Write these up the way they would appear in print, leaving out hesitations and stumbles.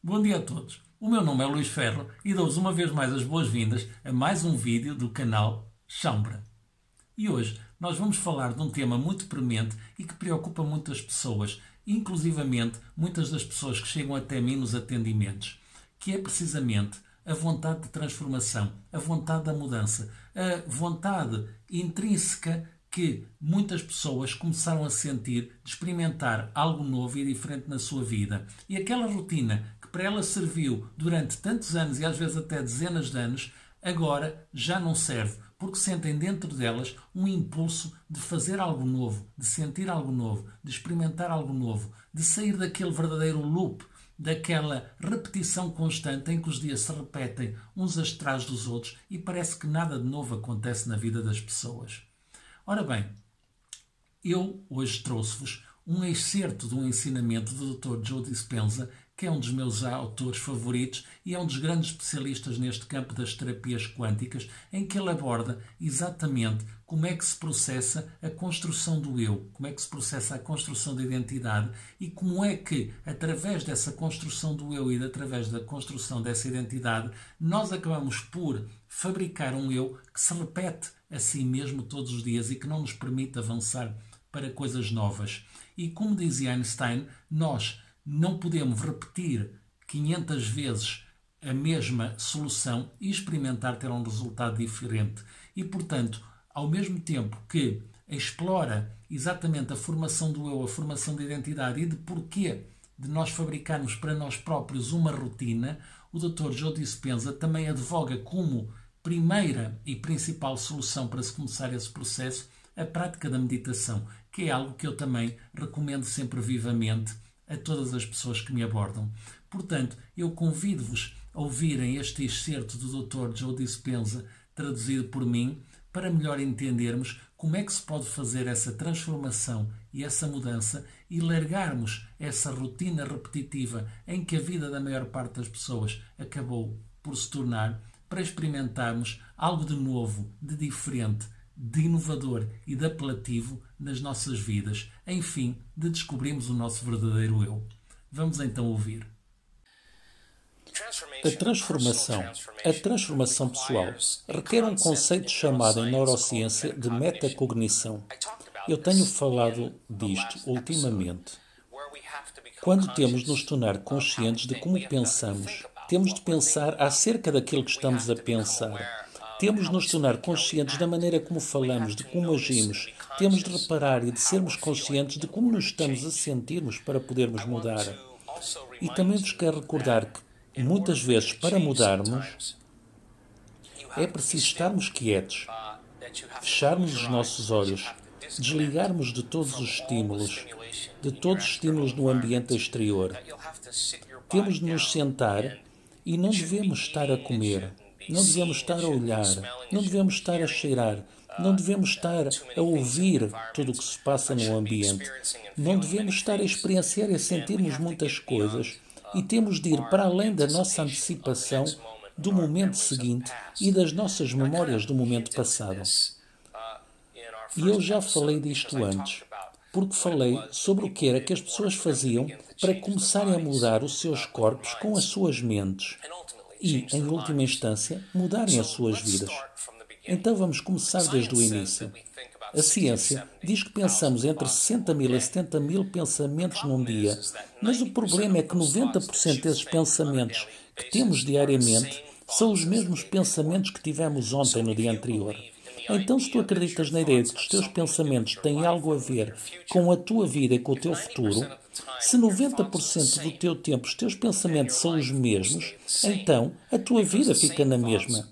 Bom dia a todos. O meu nome é Luís Ferro e dou-vos uma vez mais as boas-vindas a mais um vídeo do canal Chambra. E hoje nós vamos falar de um tema muito premente e que preocupa muitas pessoas, inclusivamente muitas das pessoas que chegam até mim nos atendimentos, que é precisamente a vontade de transformação, a vontade da mudança, a vontade intrínseca que muitas pessoas começaram a sentir de experimentar algo novo e diferente na sua vida. E aquela rotina que para ela serviu durante tantos anos e às vezes até dezenas de anos, agora já não serve, porque sentem dentro delas um impulso de fazer algo novo, de sentir algo novo, de experimentar algo novo, de sair daquele verdadeiro loop, daquela repetição constante em que os dias se repetem uns atrás dos outros e parece que nada de novo acontece na vida das pessoas. Ora bem, eu hoje trouxe-vos um excerto de um ensinamento do Dr. Joe Dispenza, que é um dos meus autores favoritos e é um dos grandes especialistas neste campo das terapias quânticas, em que ele aborda exatamente como é que se processa a construção do eu, como é que se processa a construção da identidade e como é que, através dessa construção do eu e através da construção dessa identidade, nós acabamos por fabricar um eu que se repete a si mesmo todos os dias e que não nos permite avançar para coisas novas. E como dizia Einstein, nós não podemos repetir 500 vezes a mesma solução e experimentar ter um resultado diferente. E, portanto, ao mesmo tempo que explora exatamente a formação do eu, a formação da identidade e de porquê de nós fabricarmos para nós próprios uma rotina, o Dr. Joe Dispenza também advoga como primeira e principal solução para se começar esse processo a prática da meditação, que é algo que eu também recomendo sempre vivamente a todas as pessoas que me abordam. Portanto, eu convido-vos a ouvirem este excerto do Dr. Joe Dispenza, traduzido por mim, para melhor entendermos como é que se pode fazer essa transformação e essa mudança e largarmos essa rotina repetitiva em que a vida da maior parte das pessoas acabou por se tornar, para experimentarmos algo de novo, de diferente, de inovador e de apelativo nas nossas vidas, enfim, de descobrirmos o nosso verdadeiro eu. Vamos então ouvir. A transformação pessoal requer um conceito chamado em neurociência de metacognição. Eu tenho falado disto ultimamente. Quando temos de nos tornar conscientes de como pensamos, temos de pensar acerca daquilo que estamos a pensar. Temos de nos tornar conscientes da maneira como falamos, de como agimos. Temos de reparar e de sermos conscientes de como nos estamos a sentirmos para podermos mudar. E também vos quero recordar que, muitas vezes, para mudarmos, é preciso estarmos quietos, fecharmos os nossos olhos, desligarmos de todos os estímulos no ambiente exterior. Temos de nos sentar e não devemos estar a comer, não devemos estar a olhar, não devemos estar a cheirar, não devemos estar a ouvir tudo o que se passa no ambiente. Não devemos estar a experienciar e a sentirmos muitas coisas e temos de ir para além da nossa antecipação do momento seguinte e das nossas memórias do momento passado. E eu já falei disto antes, porque falei sobre o que era que as pessoas faziam para começarem a mudar os seus corpos com as suas mentes e, em última instância, mudarem as suas vidas. Então vamos começar desde o início. A ciência diz que pensamos entre 60.000 a 70.000 pensamentos num dia, mas o problema é que 90% desses pensamentos que temos diariamente são os mesmos pensamentos que tivemos ontem no dia anterior. Então, se tu acreditas na ideia de que os teus pensamentos têm algo a ver com a tua vida e com o teu futuro, se 90% do teu tempo os teus pensamentos são os mesmos, então a tua vida fica na mesma.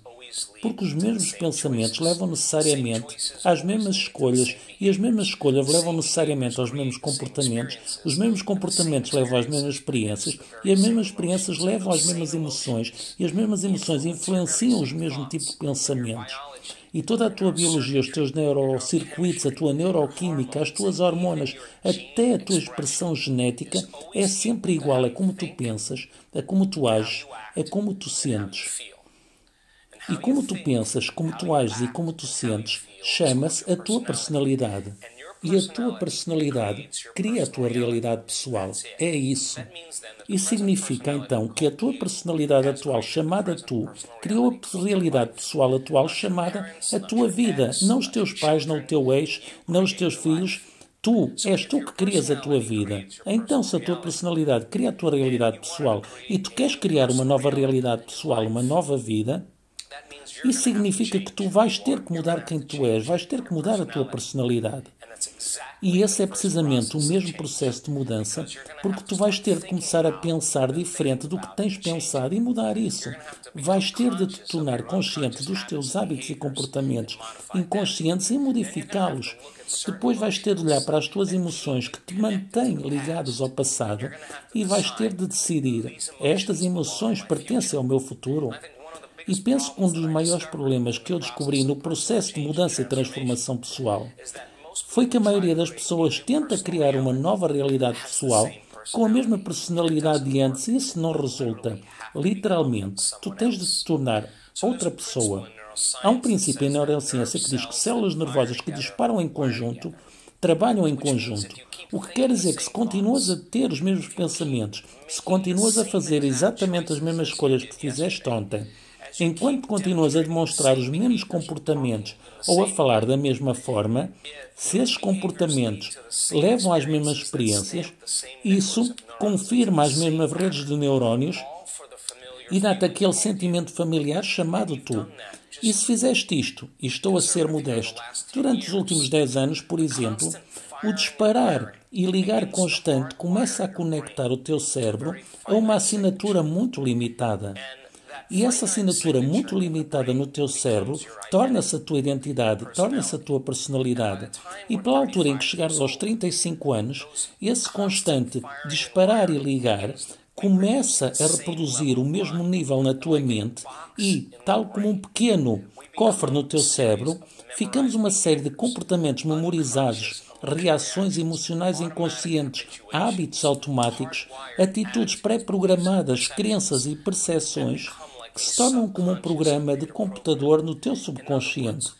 Porque os mesmos pensamentos levam necessariamente às mesmas escolhas e as mesmas escolhas levam necessariamente aos mesmos comportamentos, os mesmos comportamentos levam às mesmas experiências e as mesmas experiências levam às mesmas emoções e as mesmas emoções influenciam os mesmos tipos de pensamentos. E toda a tua biologia, os teus neurocircuitos, a tua neuroquímica, as tuas hormonas, até a tua expressão genética é sempre igual a como tu pensas, a como tu ages, a como tu sentes. E como tu pensas, como tu ages e como tu sentes, chama-se a tua personalidade. E a tua personalidade cria a tua realidade pessoal. É isso. Isso significa, então, que a tua personalidade atual, chamada tu, criou a realidade pessoal atual, chamada a tua vida. Não os teus pais, não o teu ex, não os teus filhos. Tu, és tu que crias a tua vida. Então, se a tua personalidade cria a tua realidade pessoal e tu queres criar uma nova realidade pessoal, uma nova vida, isso significa que tu vais ter que mudar quem tu és, vais ter que mudar a tua personalidade. E esse é precisamente o mesmo processo de mudança, porque tu vais ter de começar a pensar diferente do que tens pensado e mudar isso. Vais ter de te tornar consciente dos teus hábitos e comportamentos inconscientes e modificá-los. Depois vais ter de olhar para as tuas emoções que te mantêm ligadas ao passado e vais ter de decidir: estas emoções pertencem ao meu futuro? E penso que um dos maiores problemas que eu descobri no processo de mudança e transformação pessoal foi que a maioria das pessoas tenta criar uma nova realidade pessoal com a mesma personalidade de antes e isso não resulta. Literalmente, tu tens de te tornar outra pessoa. Há um princípio em neurociência que diz que células nervosas que disparam em conjunto trabalham em conjunto. O que quer dizer que se continuas a ter os mesmos pensamentos, se continuas a fazer exatamente as mesmas escolhas que fizeste ontem, enquanto continuas a demonstrar os mesmos comportamentos ou a falar da mesma forma, se esses comportamentos levam às mesmas experiências, isso confirma as mesmas redes de neurónios e dá-te aquele sentimento familiar chamado tu. E se fizeste isto, e estou a ser modesto, durante os últimos 10 anos, por exemplo, o disparar e ligar constante começa a conectar o teu cérebro a uma assinatura muito limitada. E essa assinatura muito limitada no teu cérebro torna-se a tua identidade, torna-se a tua personalidade. E pela altura em que chegares aos 35 anos, esse constante disparar e ligar começa a reproduzir o mesmo nível na tua mente e, tal como um pequeno cofre no teu cérebro, ficamos uma série de comportamentos memorizados, reações emocionais inconscientes, hábitos automáticos, atitudes pré-programadas, crenças e percepções que se tornam como um programa de computador no teu subconsciente.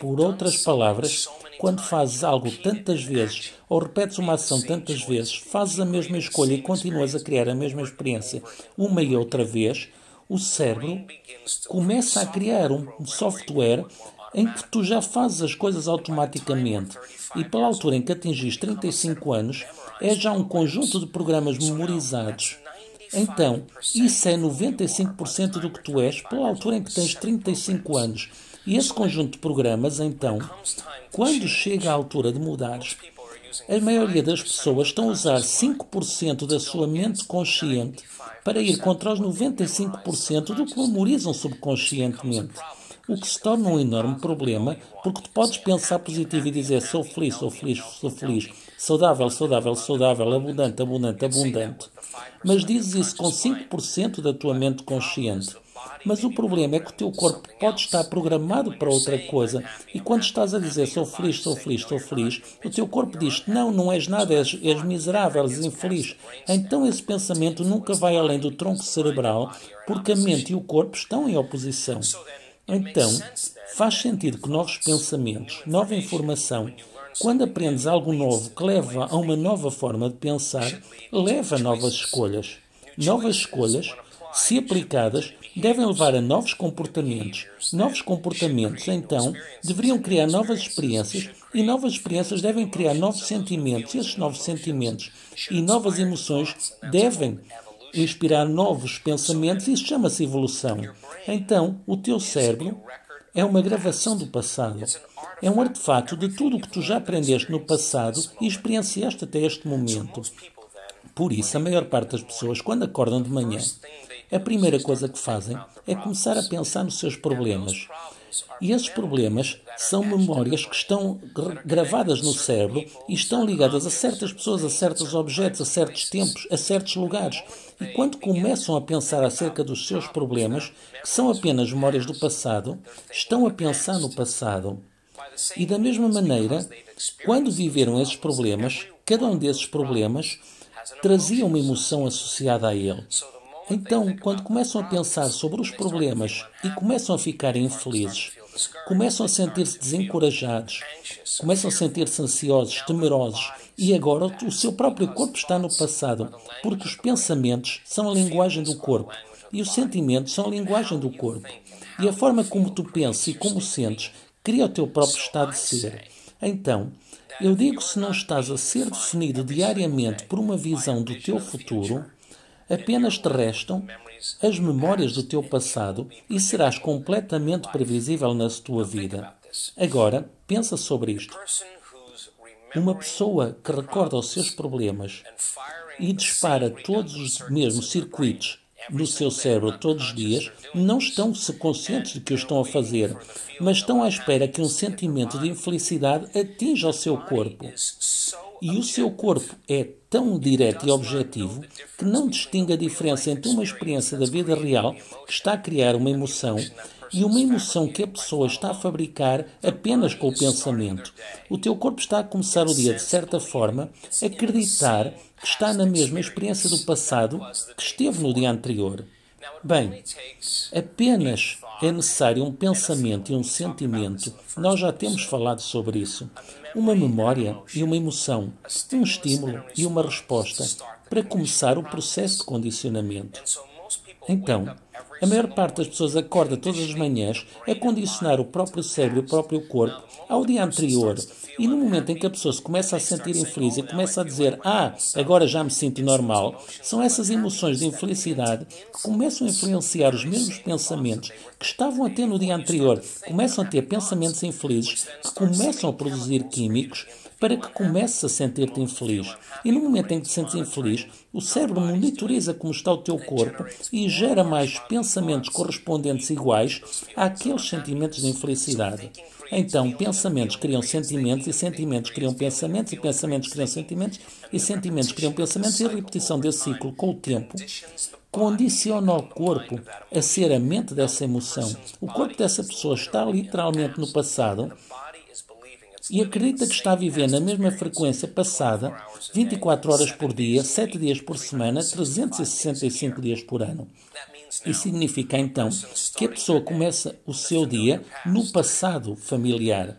Por outras palavras, quando fazes algo tantas vezes ou repetes uma ação tantas vezes, fazes a mesma escolha e continuas a criar a mesma experiência uma e outra vez, o cérebro começa a criar um software em que tu já fazes as coisas automaticamente e pela altura em que atingis 35 anos, é já um conjunto de programas memorizados. Então, isso é 95% do que tu és pela altura em que tens 35 anos. E esse conjunto de programas, então, quando chega à altura de mudares, a maioria das pessoas estão a usar 5% da sua mente consciente para ir contra os 95% do que memorizam subconscientemente. O que se torna um enorme problema, porque tu podes pensar positivo e dizer sou feliz, sou feliz, sou feliz, saudável, saudável, saudável, abundante, abundante, abundante. Mas dizes isso com 5% da tua mente consciente. Mas o problema é que o teu corpo pode estar programado para outra coisa. E quando estás a dizer sou feliz, sou feliz, sou feliz, o teu corpo diz não, não és nada, és miserável, és infeliz. Então esse pensamento nunca vai além do tronco cerebral, porque a mente e o corpo estão em oposição. Então, faz sentido que novos pensamentos, nova informação, quando aprendes algo novo que leva a uma nova forma de pensar, leva a novas escolhas. Novas escolhas, se aplicadas, devem levar a novos comportamentos. Novos comportamentos, então, deveriam criar novas experiências e novas experiências devem criar novos sentimentos. E esses novos sentimentos e novas emoções devem inspirar novos pensamentos e isso chama-se evolução. Então, o teu cérebro é uma gravação do passado. É um artefato de tudo o que tu já aprendeste no passado e experienciaste até este momento. Por isso, a maior parte das pessoas, quando acordam de manhã, a primeira coisa que fazem é começar a pensar nos seus problemas. E esses problemas são memórias que estão gravadas no cérebro e estão ligadas a certas pessoas, a certos objetos, a certos tempos, a certos lugares. E quando começam a pensar acerca dos seus problemas, que são apenas memórias do passado, estão a pensar no passado. E da mesma maneira, quando viveram esses problemas, cada um desses problemas trazia uma emoção associada a ele. Então, quando começam a pensar sobre os problemas e começam a ficar infelizes, começam a sentir-se desencorajados, começam a sentir-se ansiosos, temerosos, e agora o seu próprio corpo está no passado, porque os pensamentos são a linguagem do corpo e os sentimentos são a linguagem do corpo. E a forma como tu pensas e como sentes cria o teu próprio estado de ser. Então, eu digo, se não estás a ser definido diariamente por uma visão do teu futuro, apenas te restam as memórias do teu passado e serás completamente previsível na tua vida. Agora, pensa sobre isto. Uma pessoa que recorda os seus problemas e dispara todos os mesmos circuitos no seu cérebro todos os dias, não estão conscientes de que o estão a fazer, mas estão à espera que um sentimento de infelicidade atinja o seu corpo. E o seu corpo é tão direto e objetivo que não distingue a diferença entre uma experiência da vida real que está a criar uma emoção e uma emoção que a pessoa está a fabricar apenas com o pensamento. O teu corpo está a começar o dia, de certa forma, a acreditar que está na mesma experiência do passado que esteve no dia anterior. Bem, apenas é necessário um pensamento e um sentimento. Nós já temos falado sobre isso. Uma memória e uma emoção, um estímulo e uma resposta para começar o processo de condicionamento. Então, a maior parte das pessoas acorda todas as manhãs a condicionar o próprio cérebro e o próprio corpo ao dia anterior. E no momento em que a pessoa se começa a sentir infeliz e começa a dizer agora já me sinto normal, são essas emoções de infelicidade que começam a influenciar os mesmos pensamentos que estavam a ter no dia anterior. Começam a ter pensamentos infelizes que começam a produzir químicos para que comeces a sentir-te infeliz. E no momento em que te sentes infeliz, o cérebro monitoriza como está o teu corpo e gera mais pensamentos correspondentes iguais àqueles sentimentos de infelicidade. Então, pensamentos criam sentimentos, e sentimentos criam pensamentos, e pensamentos criam sentimentos, e sentimentos criam pensamentos, e a repetição desse ciclo com o tempo condiciona o corpo a ser a mente dessa emoção. O corpo dessa pessoa está literalmente no passado e acredita que está a viver na mesma frequência passada, 24 horas por dia, 7 dias por semana, 365 dias por ano. Isso significa, então, que a pessoa começa o seu dia no passado familiar.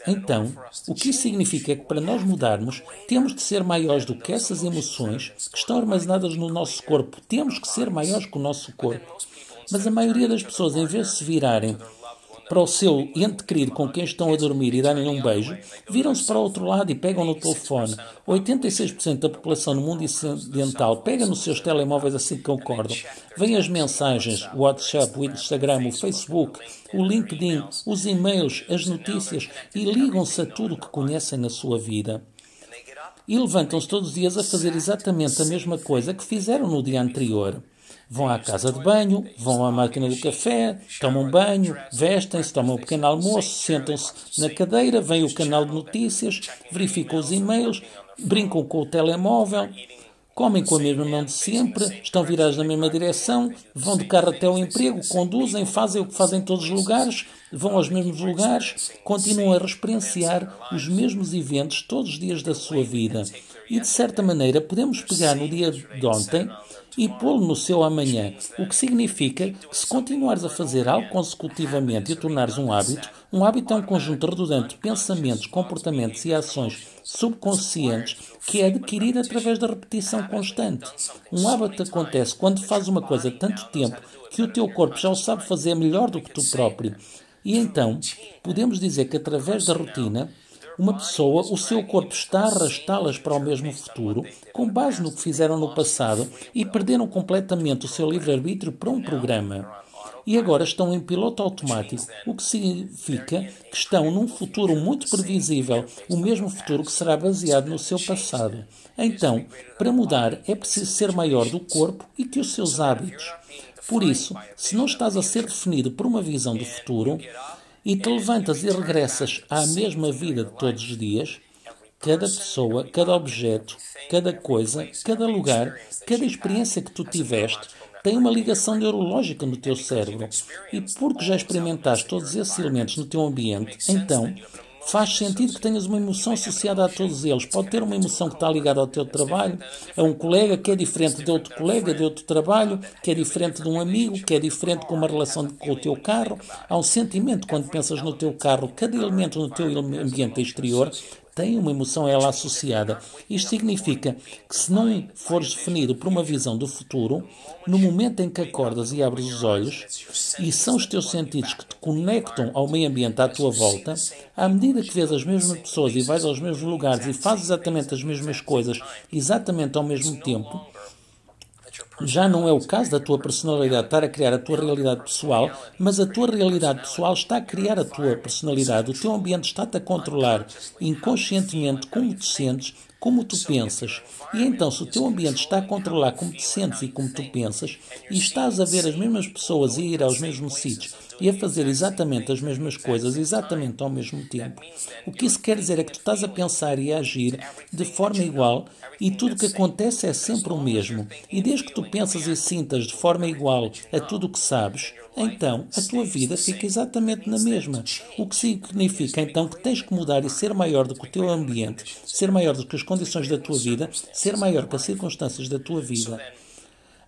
Então, o que isso significa é que para nós mudarmos, temos de ser maiores do que essas emoções que estão armazenadas no nosso corpo. Temos que ser maiores que o nosso corpo. Mas a maioria das pessoas, em vez de se virarem para o seu ente querido com quem estão a dormir e darem-lhe um beijo, viram-se para o outro lado e pegam no telefone. 86% da população no mundo ocidental pega nos seus telemóveis assim que concordam. Vêm as mensagens, o WhatsApp, o Instagram, o Facebook, o LinkedIn, os e-mails, as notícias e ligam-se a tudo o que conhecem na sua vida. E levantam-se todos os dias a fazer exatamente a mesma coisa que fizeram no dia anterior. Vão à casa de banho, vão à máquina do café, tomam banho, vestem-se, tomam um pequeno almoço, sentam-se na cadeira, vem o canal de notícias, verificam os e-mails, brincam com o telemóvel, comem com a mesma mão de sempre, estão virados na mesma direção, vão de carro até o emprego, conduzem, fazem o que fazem em todos os lugares, vão aos mesmos lugares, continuam a referenciar os mesmos eventos todos os dias da sua vida. E, de certa maneira, podemos pegar no dia de ontem e pô-lo no seu amanhã, o que significa que se continuares a fazer algo consecutivamente e o tornares um hábito é um conjunto redundante de pensamentos, comportamentos e ações subconscientes que é adquirido através da repetição constante. Um hábito acontece quando fazes uma coisa tanto tempo que o teu corpo já o sabe fazer melhor do que tu próprio. E então, podemos dizer que através da rotina, uma pessoa, o seu corpo está a arrastá-las para o mesmo futuro, com base no que fizeram no passado, e perderam completamente o seu livre-arbítrio para um programa. E agora estão em piloto automático, o que significa que estão num futuro muito previsível, o mesmo futuro que será baseado no seu passado. Então, para mudar, é preciso ser maior do corpo e que os seus hábitos. Por isso, se não estás a ser definido por uma visão do futuro, e te levantas e regressas à mesma vida de todos os dias, cada pessoa, cada objeto, cada coisa, cada lugar, cada experiência que tu tiveste tem uma ligação neurológica no teu cérebro. E porque já experimentaste todos esses elementos no teu ambiente, então Faz sentido que tenhas uma emoção associada a todos eles. Pode ter uma emoção que está ligada ao teu trabalho, a um colega que é diferente de outro colega, de outro trabalho, que é diferente de um amigo, que é diferente com uma relação com o teu carro. Há um sentimento quando pensas no teu carro. Cada elemento no teu ambiente exterior tem uma emoção a ela associada. Isto significa que se não fores definido por uma visão do futuro, no momento em que acordas e abres os olhos, e são os teus sentidos que te conectam ao meio ambiente à tua volta, à medida que vês as mesmas pessoas e vais aos mesmos lugares e fazes exatamente as mesmas coisas, exatamente ao mesmo tempo, já não é o caso da tua personalidade estar a criar a tua realidade pessoal, mas a tua realidade pessoal está a criar a tua personalidade. O teu ambiente está-te a controlar inconscientemente como te sentes, como tu pensas. E então, se o teu ambiente está a controlar como te sentes e como tu pensas, e estás a ver as mesmas pessoas e ir aos mesmos sítios e a fazer exatamente as mesmas coisas, exatamente ao mesmo tempo, o que isso quer dizer é que tu estás a pensar e a agir de forma igual e tudo o que acontece é sempre o mesmo. E desde que tu pensas e sintas de forma igual a tudo o que sabes, então a tua vida fica exatamente na mesma. O que significa então que tens que mudar e ser maior do que o teu ambiente, ser maior do que as condições da tua vida, ser maior que as circunstâncias da tua vida.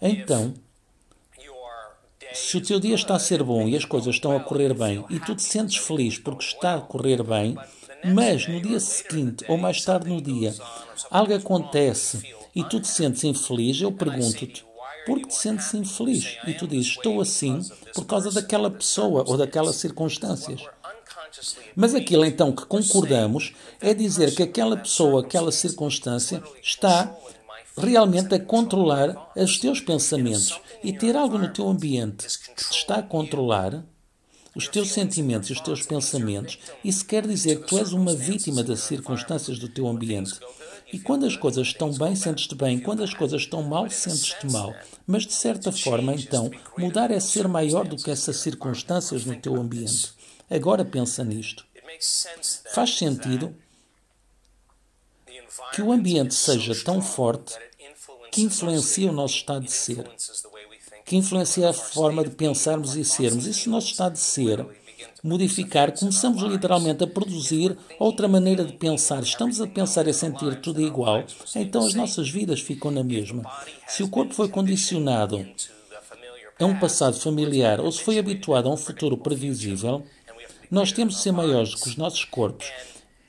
Então, se o teu dia está a ser bom e as coisas estão a correr bem e tu te sentes feliz porque está a correr bem, mas no dia seguinte ou mais tarde no dia algo acontece e tu te sentes infeliz, eu pergunto-te, por que te sentes infeliz? E tu dizes, estou assim por causa daquela pessoa ou daquelas circunstâncias. Mas aquilo então que concordamos é dizer que aquela pessoa, aquela circunstância está realmente a controlar os teus pensamentos. E ter algo no teu ambiente que te está a controlar os teus sentimentos e os teus pensamentos, isso quer dizer que tu és uma vítima das circunstâncias do teu ambiente. E quando as coisas estão bem, sentes-te bem. Quando as coisas estão mal, sentes-te mal. Mas, de certa forma, então, mudar é ser maior do que essas circunstâncias no teu ambiente. Agora pensa nisto. Faz sentido que o ambiente seja tão forte que influencia o nosso estado de ser, que influencia a forma de pensarmos e sermos. E se o nosso estado de ser modificar, começamos literalmente a produzir outra maneira de pensar. Estamos a pensar e a sentir tudo igual, então as nossas vidas ficam na mesma. Se o corpo foi condicionado a um passado familiar ou se foi habituado a um futuro previsível, nós temos de ser maiores do que os nossos corpos.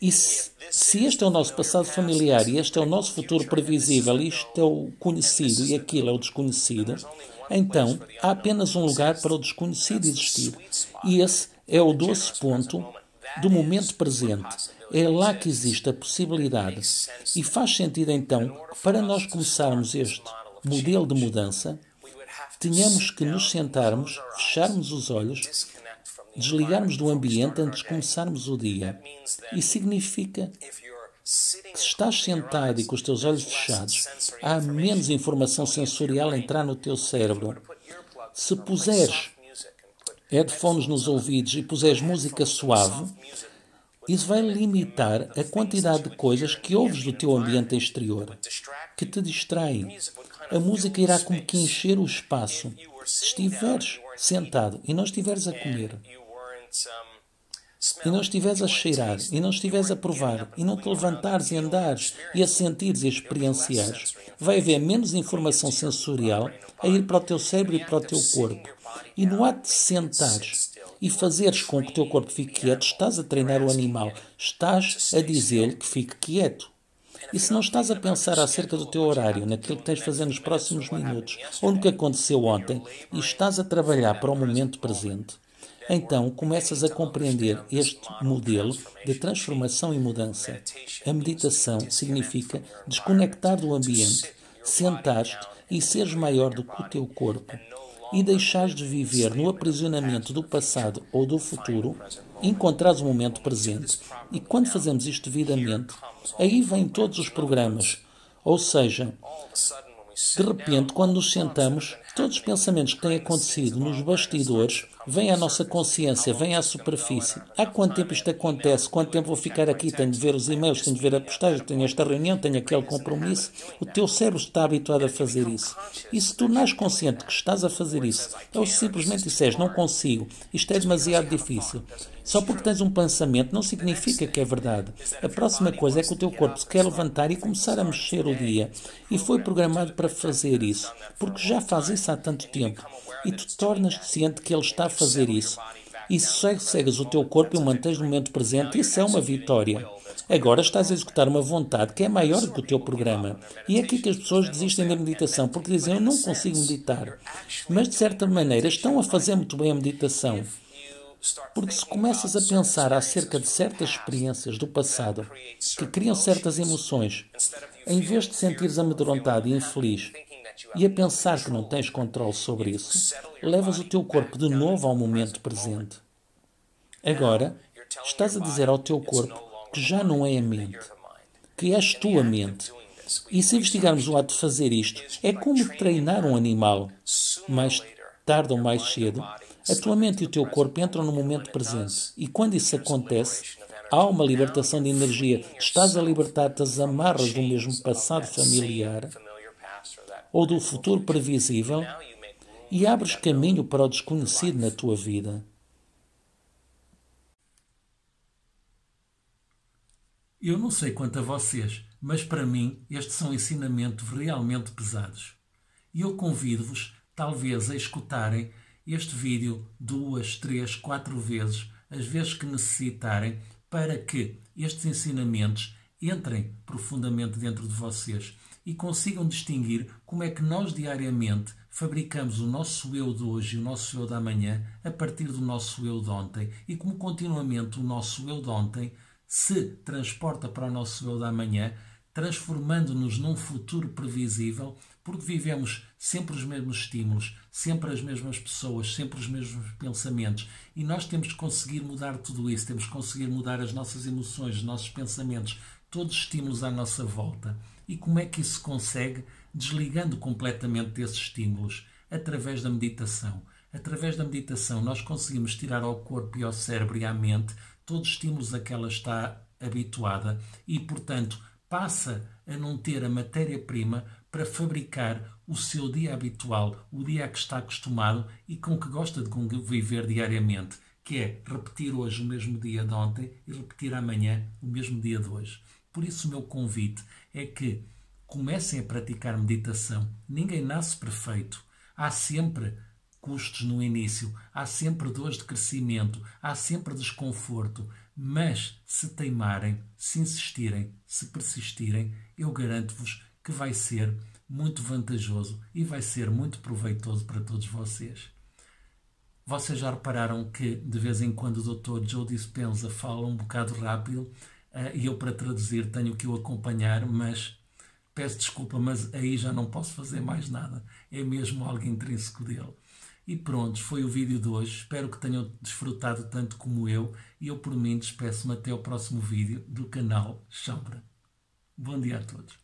E se este é o nosso passado familiar e este é o nosso futuro previsível, isto é o conhecido e aquilo é o desconhecido, então há apenas um lugar para o desconhecido existir. E esse é o doce ponto do momento presente. É lá que existe a possibilidade. E faz sentido então que para nós começarmos este modelo de mudança, tenhamos que nos sentarmos, fecharmos os olhos, desligarmos do ambiente antes de começarmos o dia. Isso significa que se estás sentado e com os teus olhos fechados, há menos informação sensorial a entrar no teu cérebro. Se puseres headphones nos ouvidos e puseres música suave, isso vai limitar a quantidade de coisas que ouves do teu ambiente exterior, que te distraem. A música irá como que encher o espaço. Se estiveres sentado e não estiveres a comer, e não estiveres a cheirar, e não estiveres a provar, e não te levantares e andares, e a sentires e a experienciares, vai haver menos informação sensorial a ir para o teu cérebro e para o teu corpo. E no ato de sentares e fazeres com que o teu corpo fique quieto, estás a treinar o animal, estás a dizer-lhe que fique quieto. E se não estás a pensar acerca do teu horário, naquilo que tens de fazer nos próximos minutos, ou no que aconteceu ontem, e estás a trabalhar para o momento presente, então começas a compreender este modelo de transformação e mudança. A meditação significa desconectar do ambiente, sentar-te e seres maior do que o teu corpo e deixares de viver no aprisionamento do passado ou do futuro, encontrares o momento presente. E quando fazemos isto devidamente, aí vêm todos os programas. Ou seja, de repente, quando nos sentamos, todos os pensamentos que têm acontecido nos bastidores vem à nossa consciência, vem à superfície. Há quanto tempo isto acontece? Quanto tempo vou ficar aqui? Tenho de ver os e-mails, tenho de ver a postagem, tenho esta reunião, tenho aquele compromisso. O teu cérebro está habituado a fazer isso. E se tornares consciente que estás a fazer isso, ou simplesmente disseres, não consigo, isto é demasiado difícil, só porque tens um pensamento não significa que é verdade. A próxima coisa é que o teu corpo se quer levantar e começar a mexer o dia. E foi programado para fazer isso, porque já faz isso há tanto tempo. E tu tornas-te ciente que ele está a fazer isso. E se segues o teu corpo e o mantens no momento presente, isso é uma vitória. Agora estás a executar uma vontade que é maior do que o teu programa. E é aqui que as pessoas desistem da meditação, porque dizem, eu não consigo meditar. Mas, de certa maneira, estão a fazer muito bem a meditação. Porque se começas a pensar acerca de certas experiências do passado que criam certas emoções, em vez de sentires amedrontado e infeliz e a pensar que não tens controle sobre isso, levas o teu corpo de novo ao momento presente. Agora, estás a dizer ao teu corpo que já não é a mente, que és tu a mente. E se investigarmos o ato de fazer isto, é como treinar um animal. Mais tarde ou mais cedo, a tua mente e o teu corpo entram no momento presente. E quando isso acontece, há uma libertação de energia. Estás a libertar-te das amarras do mesmo passado familiar ou do futuro previsível e abres caminho para o desconhecido na tua vida. Eu não sei quanto a vocês, mas para mim estes são ensinamentos realmente pesados. E eu convido-vos, talvez, a escutarem este vídeo 2, 3, 4 vezes, as vezes que necessitarem, para que estes ensinamentos entrem profundamente dentro de vocês e consigam distinguir como é que nós diariamente fabricamos o nosso eu de hoje e o nosso eu de amanhã a partir do nosso eu de ontem e como continuamente o nosso eu de ontem se transporta para o nosso eu de amanhã, transformando-nos num futuro previsível, porque vivemos sempre os mesmos estímulos, sempre as mesmas pessoas, sempre os mesmos pensamentos. E nós temos que conseguir mudar tudo isso, temos que conseguir mudar as nossas emoções, os nossos pensamentos, todos os estímulos à nossa volta. E como é que isso se consegue? Desligando completamente desses estímulos, através da meditação. Através da meditação nós conseguimos tirar ao corpo e ao cérebro e à mente todos os estímulos a que ela está habituada e, portanto, passa a não ter a matéria-prima para fabricar o seu dia habitual, o dia a que está acostumado e com que gosta de viver diariamente, que é repetir hoje o mesmo dia de ontem e repetir amanhã o mesmo dia de hoje. Por isso o meu convite é que comecem a praticar meditação. Ninguém nasce perfeito. Há sempre custos no início, há sempre dores de crescimento, há sempre desconforto, mas se teimarem, se insistirem, se persistirem, eu garanto-vos que vai ser muito vantajoso e vai ser muito proveitoso para todos vocês. Vocês já repararam que de vez em quando o Dr. Joe Dispenza fala um bocado rápido e eu para traduzir tenho que o acompanhar, mas peço desculpa, mas aí já não posso fazer mais nada. É mesmo algo intrínseco dele. E pronto, foi o vídeo de hoje. Espero que tenham desfrutado tanto como eu. E eu, por mim, despeço-me até ao próximo vídeo do canal Chambra. Bom dia a todos.